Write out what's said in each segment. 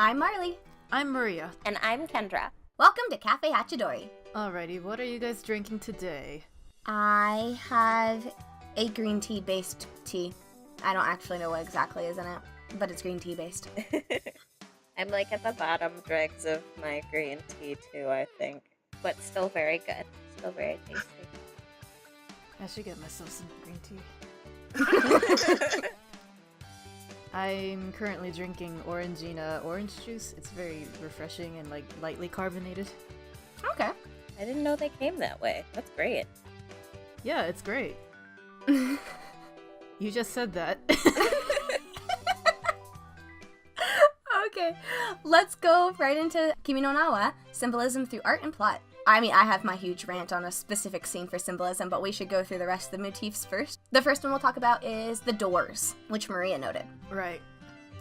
I'm Marley. I'm Maria. And I'm Kendra. Welcome to Cafe Hachidori. Alrighty, what are you guys drinking today? I have a green tea based tea. I don't actually know what exactly is in it, but it's green tea based. I'm like at the bottom dregs of my green tea too, I think. But still very good. Still very tasty. I should get myself some green tea. I'm currently drinking Orangina orange juice. It's very refreshing and like lightly carbonated. Okay. I didn't know they came that way. That's great. Yeah, it's great. You just said that. Okay, let's go right into Kimi no Na wa, Symbolism through Art and Plot. I mean, I have my huge rant on a specific scene for symbolism, but we should go through the rest of the motifs first. The first one we'll talk about is the doors, which Maria noted. Right.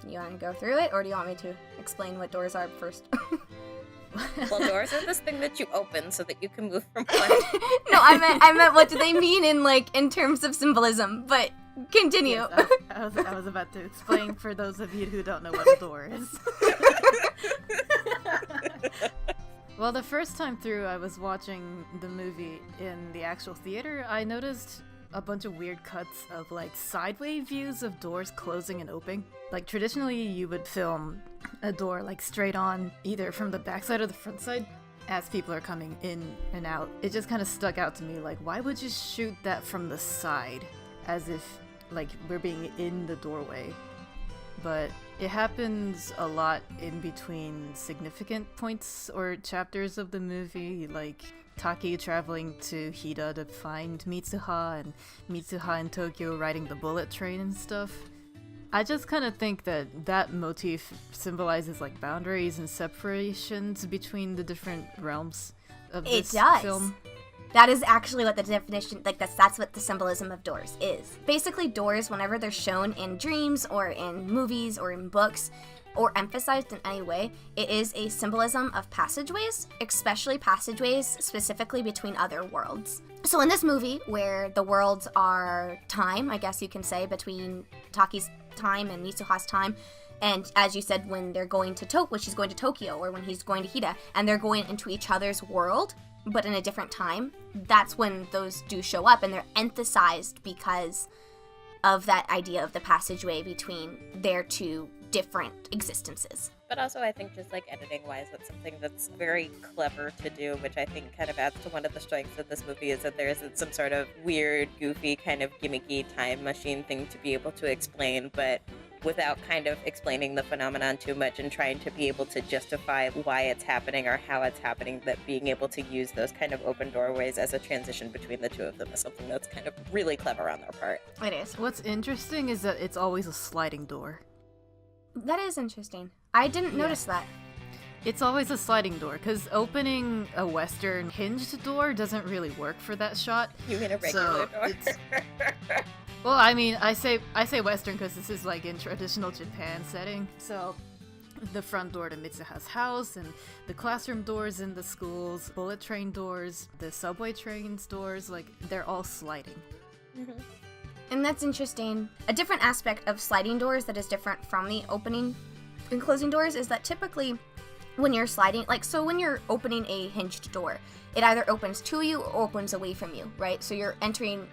You want to go through it, or do you want me to explain what doors are first? Well, doors are this thing that you open so that you can move from one. No, I meant what do they mean in terms of symbolism, but continue. Yes, I was about to explain for those of you who don't know what a door is. Well, the first time through I was watching the movie in the actual theater, I noticed a bunch of weird cuts of like sideways views of doors closing and opening. Like traditionally you would film a door like straight on, either from the backside or the front side, as people are coming in and out. It just kind of stuck out to me, like why would you shoot that from the side as if like we're being in the doorway? But it happens a lot in between significant points or chapters of the movie, like Taki traveling to Hida to find Mitsuha, and Mitsuha in Tokyo riding the bullet train and stuff. I just kind of think that motif symbolizes like boundaries and separations between the different realms of this film. That is actually what the definition, like that's what the symbolism of doors is. Basically, doors, whenever they're shown in dreams or in movies or in books or emphasized in any way, it is a symbolism of passageways, especially passageways specifically between other worlds. So in this movie, where the worlds are time, I guess you can say, between Taki's time and Mitsuha's time, and as you said, when they're going to when she's going to Tokyo, or when he's going to Hida, and they're going into each other's world, but in a different time, that's when those do show up, and they're emphasized because of that idea of the passageway between their two different existences. But also I think just like editing-wise, that's something that's very clever to do, which I think kind of adds to one of the strengths of this movie, is that there isn't some sort of weird, goofy, kind of gimmicky time machine thing to be able to explain, but without kind of explaining the phenomenon too much and trying to be able to justify why it's happening or how it's happening, that being able to use those kind of open doorways as a transition between the two of them is something that's kind of really clever on their part. It is. What's interesting is that it's always a sliding door. That is interesting. I didn't notice that. It's always a sliding door, because opening a Western hinged door doesn't really work for that shot. You mean a regular door? Well, I mean, I say Western because this is like in traditional Japan setting. So the front door to Mitsuha's house, and the classroom doors in the schools, bullet train doors, the subway trains doors, like they're all sliding. Mm-hmm. And that's interesting. A different aspect of sliding doors that is different from the opening and closing doors is that typically when you're sliding, like, so when you're opening a hinged door, it either opens to you or opens away from you, right? So you're entering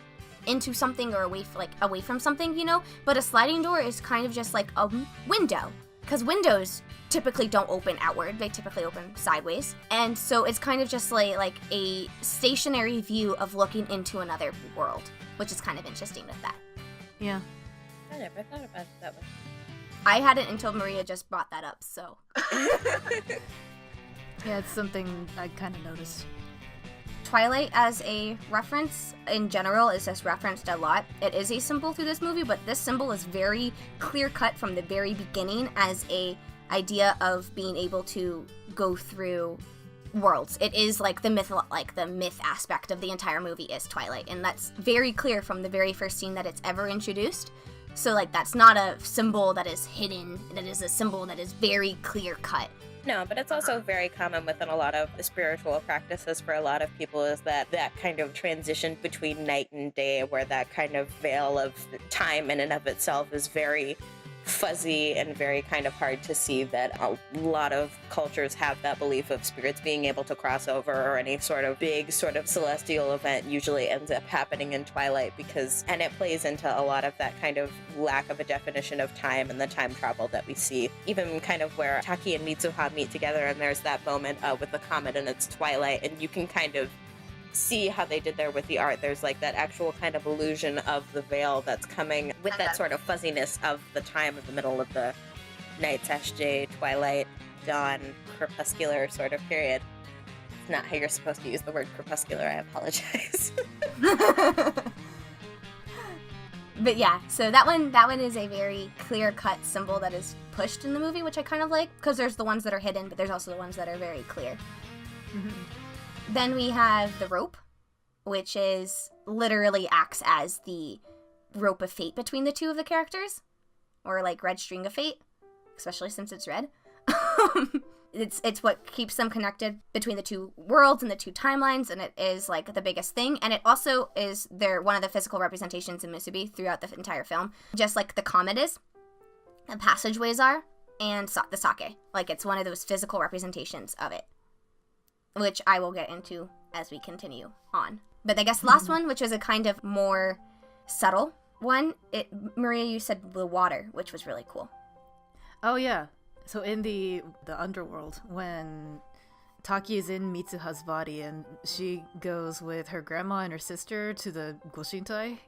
into something or away from something, you know? But a sliding door is kind of just like a window, because windows typically don't open outward, they typically open sideways. And so it's kind of just like a stationary view of looking into another world, which is kind of interesting with that. Yeah. I never thought about it that way. I hadn't until Maria just brought that up, so. Yeah, it's something I kind of noticed. Twilight as a reference in general is just referenced a lot. It is a symbol through this movie, but this symbol is very clear cut from the very beginning as a idea of being able to go through worlds. It is like the myth aspect of the entire movie is Twilight, and that's very clear from the very first scene that it's ever introduced. So like that's not a symbol that is hidden, that is a symbol that is very clear cut. No, but it's also very common within a lot of spiritual practices for a lot of people, is that kind of transition between night and day, where that kind of veil of time in and of itself is very fuzzy and very kind of hard to see that a lot of cultures have that belief of spirits being able to cross over, or any sort of big sort of celestial event usually ends up happening in Twilight, and it plays into a lot of that kind of lack of a definition of time and the time travel that we see. Even kind of where Taki and Mitsuha meet together, and there's that moment with the comet and it's twilight, and you can kind of see how they did there with the art. There's like that actual kind of illusion of the veil that's coming with that sort of fuzziness of the time of the middle of the night, SJ, twilight, dawn, crepuscular sort of period. It's not how you're supposed to use the word crepuscular, I apologize. But yeah, so that one is a very clear-cut symbol that is pushed in the movie, which I kind of like, because there's the ones that are hidden, but there's also the ones that are very clear. Mm-hmm. Then we have the rope, which is literally acts as the rope of fate between the two of the characters, or like red string of fate, especially since it's red. It's what keeps them connected between the two worlds and the two timelines, and it is like the biggest thing. And it also is one of the physical representations in Musubi throughout the entire film, just like the comet is, the passageways are, and the sake. Like, it's one of those physical representations of it, which I will get into as we continue on. But I guess the last one, which is a kind of more subtle one, Maria, you said the water, which was really cool. Oh, yeah. So in the underworld, when Taki is in Mitsuha's body and she goes with her grandma and her sister to the Goshintai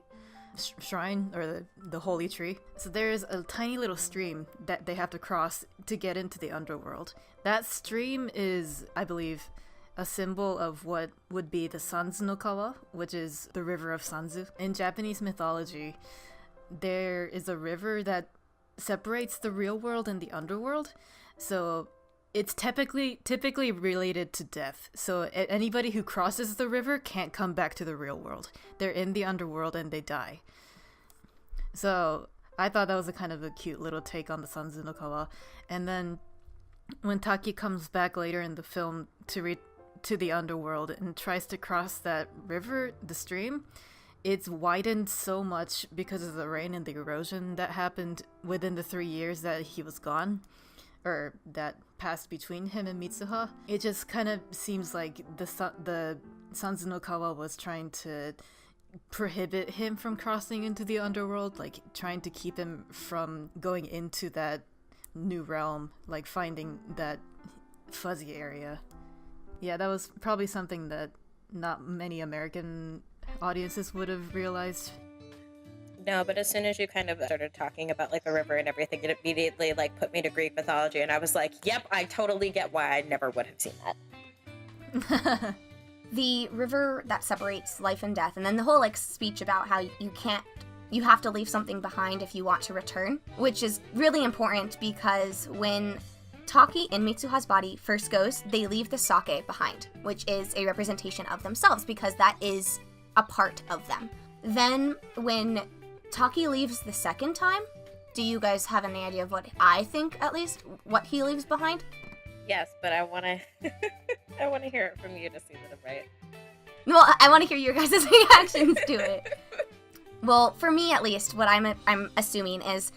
shrine, or the holy tree. So there's a tiny little stream that they have to cross to get into the underworld. That stream is, I believe, a symbol of what would be the Sanzu no Kawa, which is the river of Sanzu. In Japanese mythology, there is a river that separates the real world and the underworld, so it's typically related to death. So anybody who crosses the river can't come back to the real world. They're in the underworld and they die. So I thought that was a kind of a cute little take on the Sanzu no Kawa. And then when Taki comes back later in the film to the underworld and tries to cross that river, the stream, it's widened so much because of the rain and the erosion that happened within the 3 years that he was gone, or that passed between him and Mitsuha. It just kind of seems like the Sanzu no Kawa was trying to prohibit him from crossing into the underworld, like trying to keep him from going into that new realm, like finding that fuzzy area. Yeah, that was probably something that not many American audiences would have realized. No, but as soon as you kind of started talking about like the river and everything, it immediately like put me to Greek mythology, and I was like, yep, I totally get why I never would have seen that. The river that separates life and death, and then the whole like speech about how you have to leave something behind if you want to return, which is really important because when Taki in Mitsuha's body first goes, they leave the sake behind, which is a representation of themselves because that is a part of them. Then when Taki leaves the second time, do you guys have any idea of what I think, at least, what he leaves behind? Yes, but I want to I want to hear it from you to see that I'm right. Well, I want to hear your guys' reactions to it. Well, for me at least, what I'm assuming is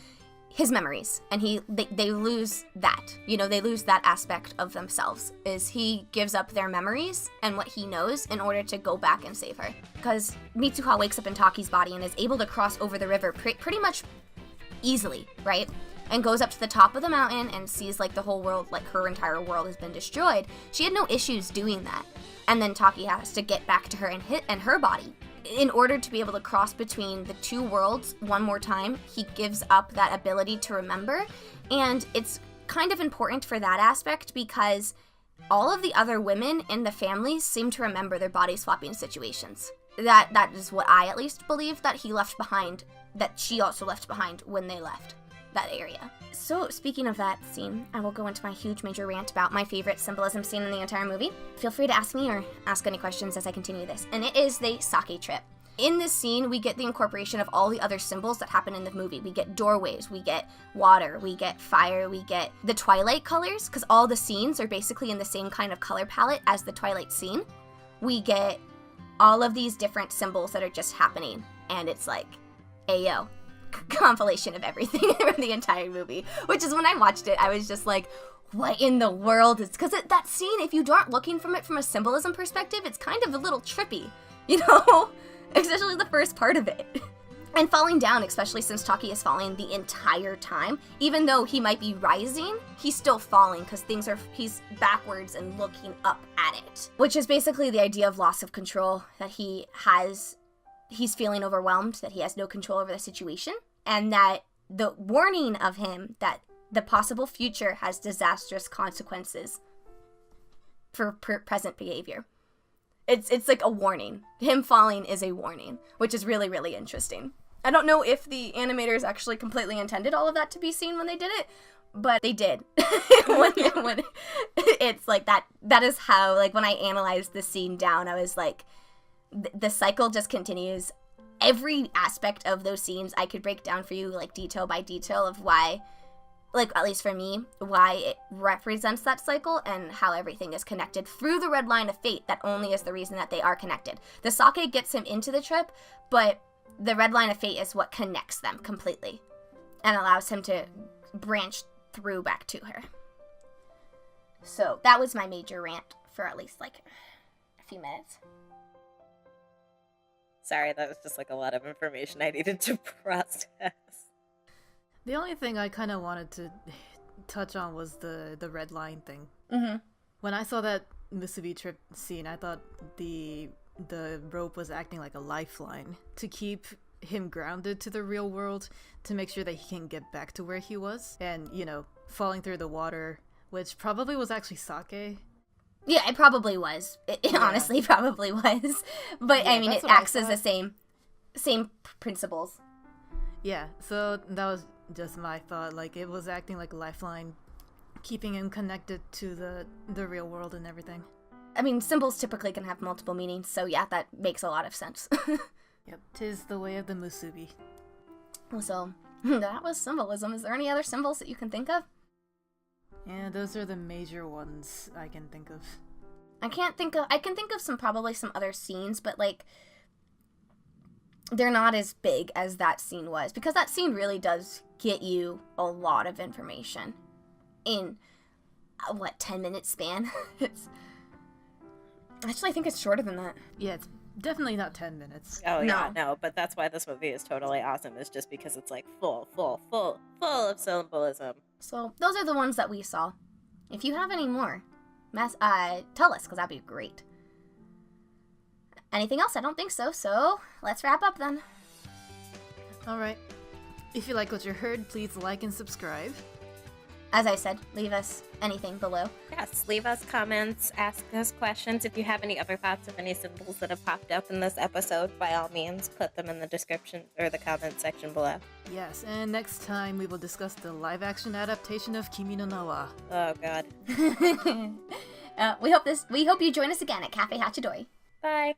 his memories, and they lose that. You know, they lose that aspect of themselves, is he gives up their memories and what he knows in order to go back and save her. Because Mitsuha wakes up in Taki's body and is able to cross over the river pretty much easily, right? And goes up to the top of the mountain and sees like the whole world, like her entire world has been destroyed. She had no issues doing that. And then Taki has to get back to her and her body. In order to be able to cross between the two worlds one more time, he gives up that ability to remember. And it's kind of important for that aspect because all of the other women in the family seem to remember their body swapping situations. That is what I at least believe that he left behind, that she also left behind when they left that area. So speaking of that scene, I will go into my huge major rant about my favorite symbolism scene in the entire movie. Feel free to ask me or ask any questions as I continue this. And it is the sake trip. In this scene, we get the incorporation of all the other symbols that happen in the movie. We get doorways, we get water, we get fire, we get the Twilight colors, because all the scenes are basically in the same kind of color palette as the Twilight scene. We get all of these different symbols that are just happening, and it's like, ayo. compilation of everything from the entire movie, which is when I watched it, I was just like, what in the world is, because that scene, if you aren't looking from it from a symbolism perspective, it's kind of a little trippy, you know, especially the first part of it. And falling down, especially since Taki is falling the entire time, even though he might be rising, he's still falling because he's backwards and looking up at it. Which is basically the idea of loss of control, that he's feeling overwhelmed, that he has no control over the situation, and that the warning of him that the possible future has disastrous consequences for present behavior. It's like a warning. Him falling is a warning, which is really, really interesting. I don't know if the animators actually completely intended all of that to be seen when they did it, but they did. when it's like that is how, like, when I analyzed the scene down, I was like, the cycle just continues. Every aspect of those scenes I could break down for you, like, detail by detail of why, like, at least for me, why it represents that cycle and how everything is connected through the red line of fate. That only is the reason that they are connected. The sake gets him into the trip, but the red line of fate is what connects them completely and allows him to branch through back to her. So that was my major rant for at least, like, a few minutes. Sorry, that was just, like, a lot of information I needed to process. The only thing I kind of wanted to touch on was the red line thing. Mm-hmm. When I saw that Musubi trip scene, I thought the rope was acting like a lifeline to keep him grounded to the real world, to make sure that he can get back to where he was. And, you know, falling through the water, which probably was actually sake. Yeah, it probably was. It honestly probably was. But, yeah, I mean, it acts as the same principles. Yeah, so that was just my thought. Like, it was acting like a lifeline, keeping him connected to the real world and everything. I mean, symbols typically can have multiple meanings, so yeah, that makes a lot of sense. Yep, 'tis the way of the Musubi. So, that was symbolism. Is there any other symbols that you can think of? Yeah, those are the major ones I can think of. I can think of probably some other scenes, but, like, they're not as big as that scene was, because that scene really does get you a lot of information in, 10-minute span? Actually, I think it's shorter than that. Yeah, it's definitely not 10 minutes. Oh, yeah, no, but that's why this movie is totally awesome, is just because it's, like, full of symbolism. So, those are the ones that we saw. If you have any more, tell us, because that'd be great. Anything else? I don't think so, so let's wrap up then. Alright. If you like what you heard, please like and subscribe. As I said, leave us anything below. Yes, leave us comments, ask us questions. If you have any other thoughts of any symbols that have popped up in this episode, by all means, put them in the description or the comment section below. Yes, and next time we will discuss the live-action adaptation of Kimi no Na wa. Oh, God. We hope you join us again at Cafe Hachidori. Bye.